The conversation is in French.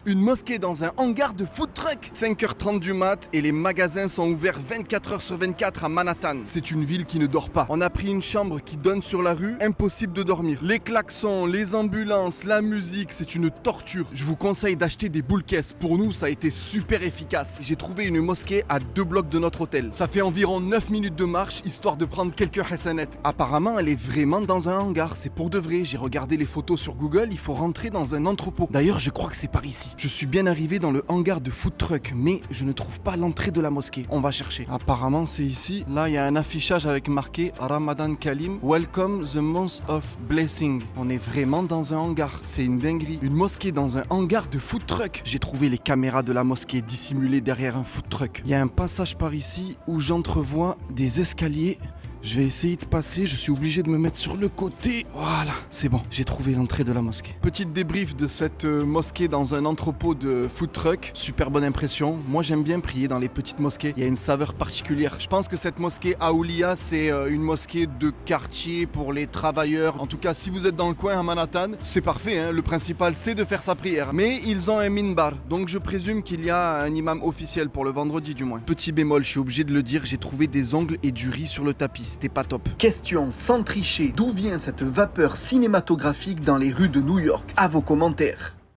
Une mosquée dans un hangar de food truck. 5h30 du mat et les magasins sont ouverts 24h sur 24 à Manhattan. C'est une ville qui ne dort pas. On a pris une chambre qui donne sur la rue, impossible de dormir. Les klaxons, les ambulances, la musique, c'est une torture. Je vous conseille d'acheter des boules caisses. Pour nous, ça a été super efficace. J'ai trouvé une mosquée à 2 blocs de notre hôtel. Ça fait environ 9 minutes de marche, histoire de prendre quelques hasanettes. Apparemment, elle est vraiment dans un hangar. C'est pour de vrai. J'ai regardé les photos sur Google, il faut rentrer dans un entrepôt. D'ailleurs, je crois que c'est par ici. Je suis bien arrivé dans le hangar de food truck, mais je ne trouve pas l'entrée de la mosquée. On va chercher. Apparemment, c'est ici. Là, il y a un affichage avec marqué Ramadan Kalim, Welcome the Month of Blessing. On est vraiment dans un hangar. C'est une dinguerie. Une mosquée dans un hangar de food truck. J'ai trouvé les caméras de la mosquée dissimulées derrière un food truck. Il y a un passage par ici où j'entrevois des escaliers. Je vais essayer de passer, je suis obligé de me mettre sur le côté. Voilà, c'est bon, j'ai trouvé l'entrée de la mosquée. Petite débrief de cette mosquée dans un entrepôt de food truck. Super bonne impression. Moi, j'aime bien prier dans les petites mosquées. Il y a une saveur particulière. Je pense que cette mosquée Aoulia, c'est une mosquée de quartier pour les travailleurs. En tout cas, si vous êtes dans le coin à Manhattan, c'est parfait, hein. Le principal, c'est de faire sa prière. Mais ils ont un minbar, donc je présume qu'il y a un imam officiel pour le vendredi du moins. Petit bémol, je suis obligé de le dire, j'ai trouvé des ongles et du riz sur le tapis. C'était pas top. Question sans tricher, d'où vient cette vapeur cinématographique dans les rues de New York? À vos commentaires.